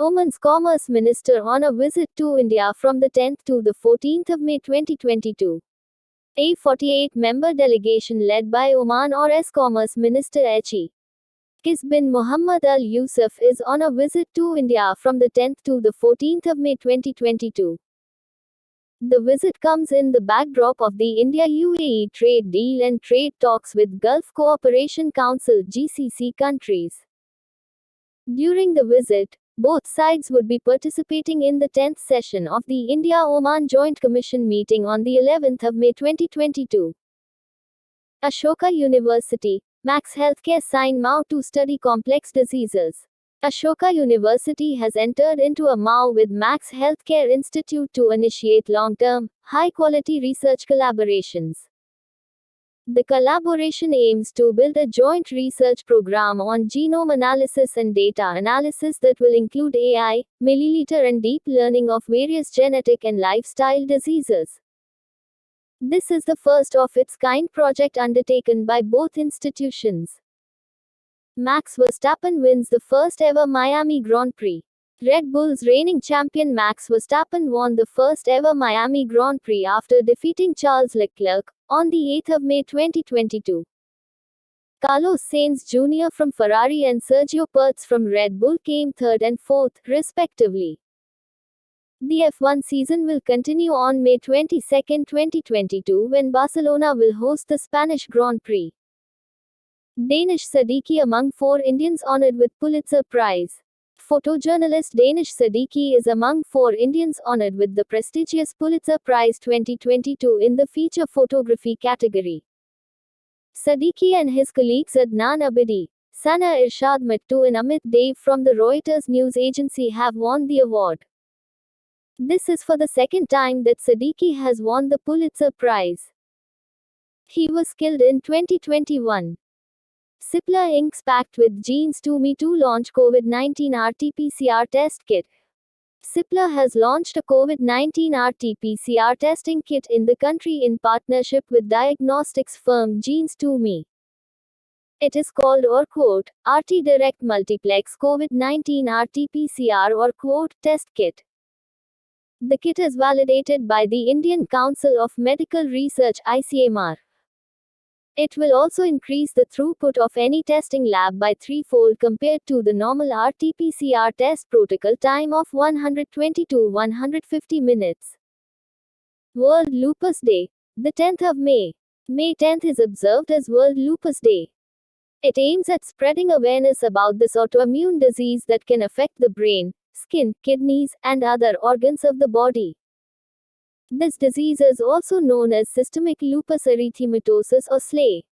Oman's Commerce Minister on a visit to India from the 10th to the 14th of May 2022. A 48-member delegation led by Oman's Commerce Minister H.E. Qais bin Muhammad Al Yusuf is on a visit to India from the 10th to the 14th of May 2022. The visit comes in the backdrop of the India-UAE trade deal and trade talks with Gulf Cooperation Council (GCC) countries. During the visit, both sides would be participating in the 10th session of the India-Oman Joint Commission meeting on the 11th of May 2022. Ashoka University, Max Healthcare sign MoU to study complex diseases. Ashoka University has entered into a MoU with Max Healthcare Institute to initiate long-term, high-quality research collaborations. The collaboration aims to build a joint research program on genome analysis and data analysis that will include AI, milliliter and deep learning of various genetic and lifestyle diseases. This is the first of its kind project undertaken by both institutions. Max Verstappen wins the first ever Miami Grand Prix. Red Bull's reigning champion Max Verstappen won the first ever Miami Grand Prix after defeating Charles Leclerc on the 8th of May 2022. Carlos Sainz Jr. from Ferrari and Sergio Perez from Red Bull came third and fourth, respectively. The F1 season will continue on May 22, 2022 when Barcelona will host the Spanish Grand Prix. Danish Siddiqui among 4 Indians honored with Pulitzer Prize. Photojournalist Danish Siddiqui is among 4 Indians honored with the prestigious Pulitzer Prize 2022 in the feature photography category. Siddiqui and his colleagues Adnan Abidi, Sana Irshad Mattu and Amit Dev from the Reuters news agency have won the award. This is for the second time that Siddiqui has won the Pulitzer Prize. He was killed in 2021. Cipla Inc.'s pact with Genes2Me to launch COVID-19 RT-PCR test kit. Cipla has launched a COVID-19 RT-PCR testing kit in the country in partnership with diagnostics firm Genes2Me. It is called RT Direct Multiplex COVID-19 RT-PCR test kit. The kit is validated by the Indian Council of Medical Research (ICMR). It will also increase the throughput of any testing lab by threefold compared to the normal RT-PCR test protocol time of 120 to 150 minutes. World Lupus Day. The 10th of May. May 10th is observed as World Lupus Day. It aims at spreading awareness about this autoimmune disease that can affect the brain, skin, kidneys, and other organs of the body. This disease is also known as systemic lupus erythematosus or SLE.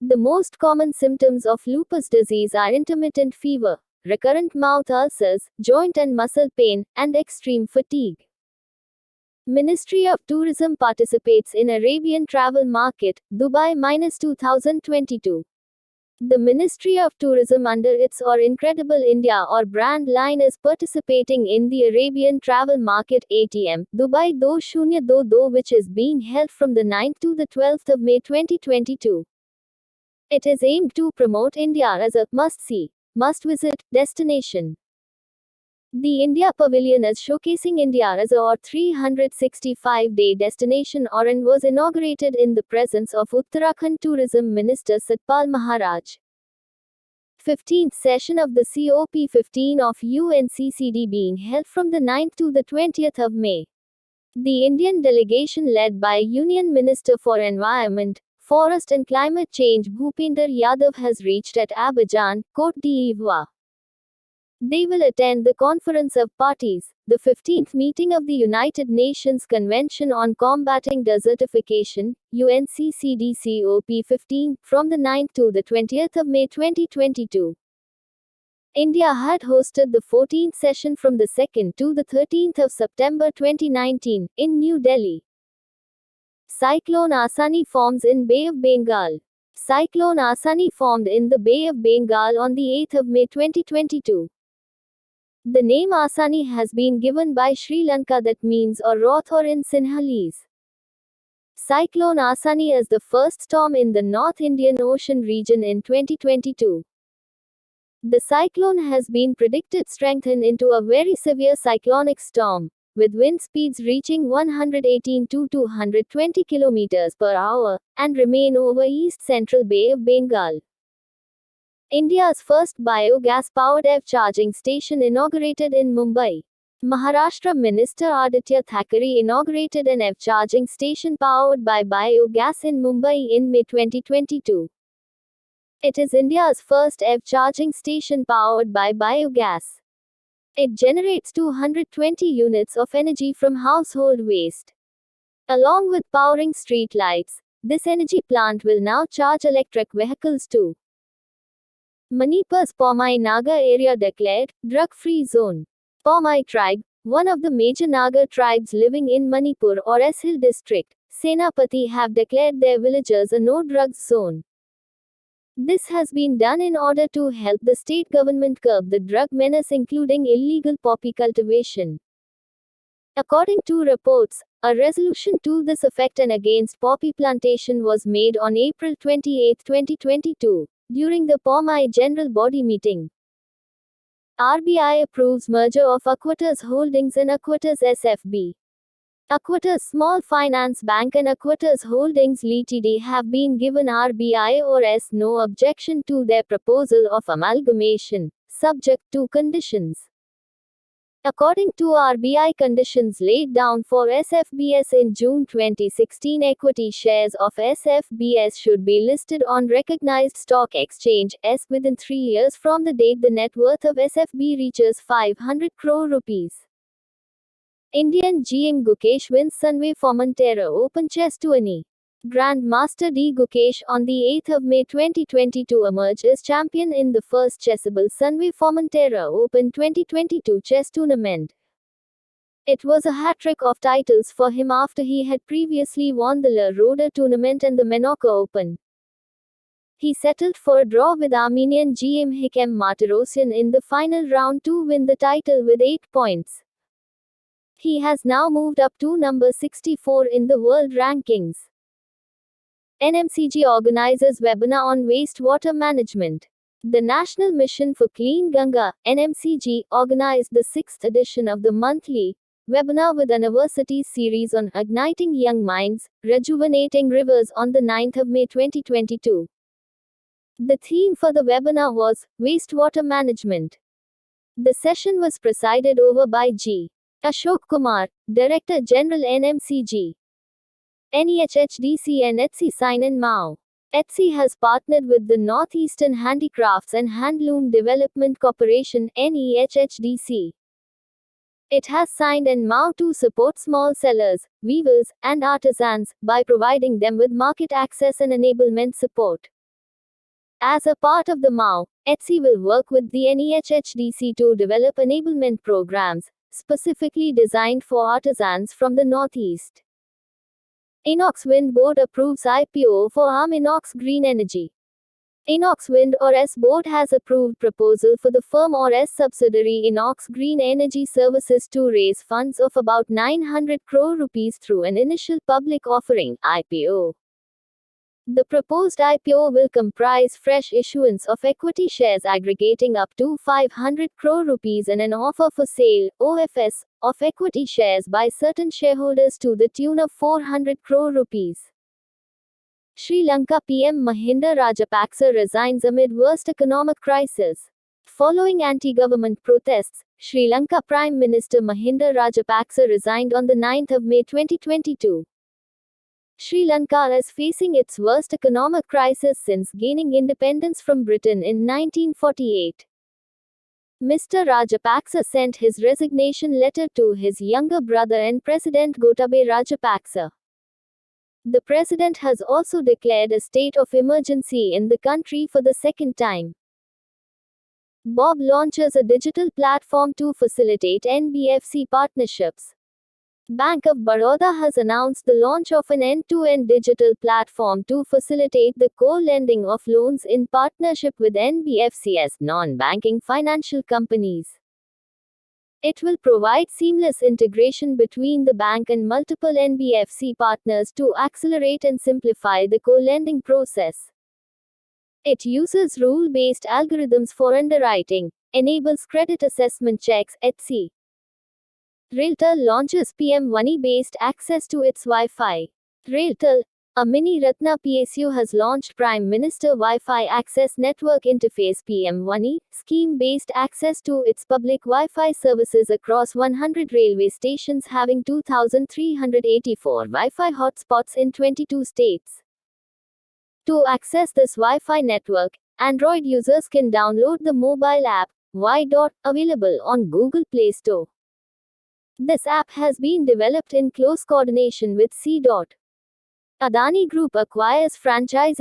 The most common symptoms of lupus disease are intermittent fever, recurrent mouth ulcers, joint and muscle pain, and extreme fatigue. Ministry of Tourism participates in Arabian travel market, Dubai-2022. The Ministry of Tourism under its Incredible India brand line is participating in the Arabian Travel Market ATM, Dubai 2022 which is being held from the 9th to the 12th of May 2022. It is aimed to promote India as a must-see, must-visit destination. The India Pavilion is showcasing India as a 365-day destination and was inaugurated in the presence of Uttarakhand Tourism Minister Satpal Maharaj. 15th session of the COP15 of UNCCD being held from the 9th to the 20th of May. The Indian delegation led by Union Minister for Environment, Forest and Climate Change Bhupinder Yadav has reached at Abidjan, Côte d'Ivoire. They will attend the Conference of Parties, the 15th meeting of the United Nations Convention on Combating Desertification, UNCCD COP15, from the 9th to the 20th of May 2022. India had hosted the 14th session from the 2nd to the 13th of September 2019, in New Delhi. Cyclone Asani forms in Bay of Bengal. Cyclone Asani formed in the Bay of Bengal on the 8th of May 2022. The name Asani has been given by Sri Lanka that means wrath in Sinhalese. Cyclone Asani is the first storm in the North Indian Ocean region in 2022. The cyclone has been predicted strengthen into a very severe cyclonic storm, with wind speeds reaching 118 to 220 km per hour, and remain over East Central Bay of Bengal. India's first biogas-powered EV charging station inaugurated in Mumbai. Maharashtra Minister Aditya Thackeray inaugurated an EV charging station powered by biogas in Mumbai in May 2022. It is India's first EV charging station powered by biogas. It generates 220 units of energy from household waste. Along with powering street lights, this energy plant will now charge electric vehicles too. Manipur's Paumai Naga area declared drug-free zone. Paumai tribe, one of the major Naga tribes living in Manipur or Hill district, Senapati have declared their villages a no-drugs zone. This has been done in order to help the state government curb the drug menace, including illegal poppy cultivation. According to reports, a resolution to this effect and against poppy plantation was made on April 28, 2022, during the Paumai General Body meeting. RBI approves merger of Aequitas Holdings and Aequitas SFB. Aequitas Small Finance Bank and Aequitas Holdings Ltd have been given RBI or S no objection to their proposal of amalgamation, subject to conditions. According to RBI conditions laid down for SFBS in June 2016, equity shares of SFBS should be listed on recognized stock exchange S within 3 years from the date the net worth of SFB reaches 500 crore rupees. Indian GM Gukesh wins Sunway Formentera Open Chess Tourney. Grandmaster D. Gukesh on the 8th of May 2022 emerged as champion in the first chessable Sunway Formentera Open 2022 chess tournament. It was a hat-trick of titles for him after he had previously won the La Roda tournament and the Menorca Open. He settled for a draw with Armenian GM Hikem Martirosyan in the final round to win the title with 8 points. He has now moved up to number 64 in the world rankings. NMCG organizes webinar on wastewater management. The National Mission for Clean Ganga, NMCG, organized the 6th edition of the monthly webinar with Universities series on igniting young minds, rejuvenating rivers on the 9th of May 2022. The theme for the webinar was wastewater management. The session was presided over by G. Ashok Kumar, Director General NMCG. NEHHDC and ETSI sign in Mao. ETSI has partnered with the Northeastern Handicrafts and Handloom Development Corporation (NEHHDC). It has signed an MOU to support small sellers, weavers, and artisans by providing them with market access and enablement support. As a part of the MOU, ETSI will work with the NEHHDC to develop enablement programs, specifically designed for artisans from the Northeast. Inox Wind Board approves IPO for arm Inox Green Energy. Inox Wind or S Board has approved proposal for the firm or S subsidiary Inox Green Energy Services to raise funds of about 900 crore rupees through an initial public offering (IPO). The proposed IPO will comprise fresh issuance of equity shares aggregating up to 500 crore rupees and an offer for sale (OFS) of equity shares by certain shareholders to the tune of 400 crore rupees. Sri Lanka PM Mahinda Rajapaksa resigns amid worst economic crisis. Following anti-government protests, Sri Lanka Prime Minister Mahinda Rajapaksa resigned on the 9th of May 2022. Sri Lanka is facing its worst economic crisis since gaining independence from Britain in 1948. Mr. Rajapaksa sent his resignation letter to his younger brother and President Gotabaya Rajapaksa. The president has also declared a state of emergency in the country for the second time. Bob launches a digital platform to facilitate NBFC partnerships. Bank of Baroda has announced the launch of an end-to-end digital platform to facilitate the co-lending of loans in partnership with NBFCs, non-banking financial companies. It will provide seamless integration between the bank and multiple NBFC partners to accelerate and simplify the co-lending process. It uses rule-based algorithms for underwriting, enables credit assessment checks, etc. Railtel launches PM1E-based access to its Wi-Fi. Railtel, a mini Ratna PSU, has launched Prime Minister Wi-Fi Access Network Interface PM1E scheme-based access to its public Wi-Fi services across 100 railway stations, having 2,384 Wi-Fi hotspots in 22 states. To access this Wi-Fi network, Android users can download the mobile app Wi. Available on Google Play Store. This app has been developed in close coordination with C. Adani Group acquires franchise